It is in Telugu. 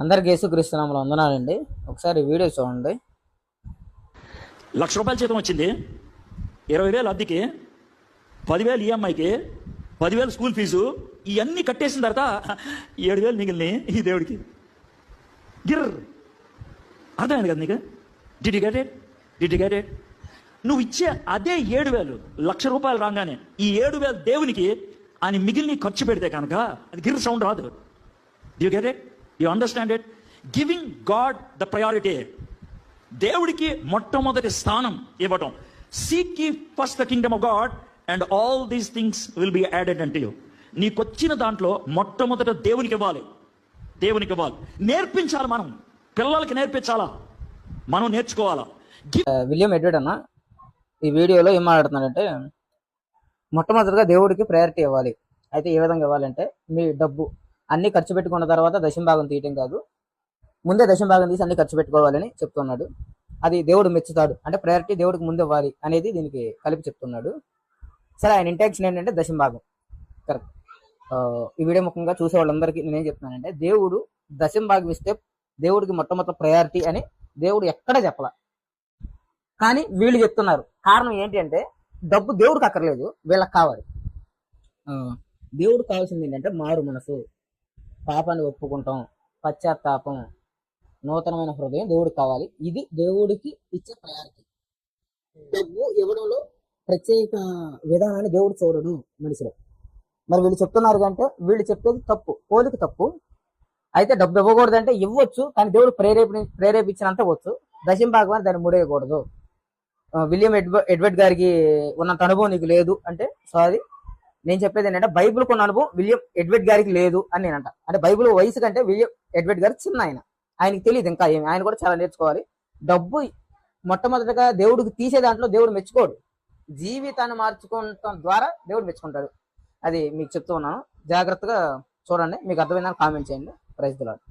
అందరికి యేసుక్రీస్తు నామములో వందనాలండి. ఒకసారి వీడియో చూడండి. ₹1,00,000 జీతం వచ్చింది, 20,000 అద్దెకి, 10,000 ఈఎంఐకి, 10,000 స్కూల్ ఫీజు, ఇవన్నీ కట్టేసిన తర్వాత 7,000 మిగిలినాయి ఈ దేవుడికి. గిర్ అర్థమైంది కదా నీకు? Did you get it? నువ్వు ఇచ్చే అదే 7,000 ₹1,00,000 రాగానే ఈ 7,000 దేవునికి అని మిగిలిన ఖర్చు పెడితే కనుక అది గిర్ సౌండ్ రాదు. Do you get it? You understand it? Giving God the priority, దేవుడికి మొట్టమొదటి స్థానం ఇవ్వటం. Seek ye first the kingdom of God and all these things will be added unto you. నీకొచ్చిన దాంట్లో మొట్టమొదట దేవునికి ఇవ్వాలి. నేర్పించాలి. మనం పిల్లలకి నేర్పించాలా, మనం నేర్చుకోవాలా. విలియం ఎడ్వర్డ్ అన్న ఈ వీడియోలో ఏం మాట్లాడుతున్నాడంటే, మొట్టమొదటిగా దేవుడికి ప్రయారిటీ ఇవ్వాలి. అయితే ఏ విధంగా ఇవ్వాలంటే, మీ డబ్బు అన్ని ఖర్చు పెట్టుకున్న తర్వాత దశంభాగం తీయటం కాదు, ముందే దశంభాగం తీసి అన్ని ఖర్చు పెట్టుకోవాలని చెప్తున్నాడు. అది దేవుడు మెచ్చుతాడు. అంటే ప్రయారిటీ దేవుడికి ముందు ఇవ్వాలి అనేది దీనికి కలిపి చెప్తున్నాడు. సరే, ఆయన ఇంటెన్షన్ ఏంటంటే దశంభాగం. కరెక్ట్. ఈ వీడియో ముఖ్యంగా చూసే వాళ్ళందరికీ నేనేం చెప్తున్నానంటే, దేవుడు దశంభాగం ఇస్తే దేవుడికి మొట్టమొదటి ప్రయారిటీ అని దేవుడు ఎక్కడ చెప్పాల, కానీ వీళ్ళు చెప్తున్నారు. కారణం ఏంటి అంటే, డబ్బు దేవుడికి అక్కర్లేదు, వీళ్ళకి కావాలి. దేవుడికి కావాల్సింది ఏంటంటే మారు మనసు, పాపాన్ని ఒప్పుకుంటాం, పశ్చాత్తాపం, నూతనమైన హృదయం దేవుడికి కావాలి. ఇది దేవుడికి ఇచ్చే ప్రయారిటీ. డబ్బు ఇవ్వడంలో ప్రత్యేక విధానాన్ని దేవుడు చూడడు మనిషిలో. మరి వీళ్ళు చెప్తున్నారు అంటే వీళ్ళు చెప్పేది తప్పు, పోలిక తప్పు. అయితే డబ్బు ఇవ్వకూడదంటే ఇవ్వచ్చు, కానీ దేవుడు ప్రేరేపించినంత ఇవ్వచ్చు. దశంభాగం దాన్ని ముడేయకూడదు. విలియం ఎడ్వర్డ్ గారికి ఉన్నంత అనుభవం నీకు లేదు అంటే సారీ. నేను చెప్పేది ఏంటంటే, బైబిల్ కొన్న అనుభవం విలియం ఎడ్వర్డ్ గారికి లేదు అని నేనంట. అంటే బైబిల్ వయసు కంటే విలియం ఎడ్వర్డ్ గారు చిన్న ఆయనకి తెలియదు ఇంకా ఏమి. ఆయన కూడా చాలా నేర్చుకోవాలి. డబ్బు మొట్టమొదటిగా దేవుడికి తీసే దాంట్లో దేవుడు మెచ్చుకోడు, జీవితాన్ని మార్చుకోవడం ద్వారా దేవుడు మెచ్చుకుంటాడు. అది మీకు చెప్తూ ఉన్నాను. జాగ్రత్తగా చూడండి. మీకు అర్థమైందని కామెంట్ చేయండి. Praise the lord.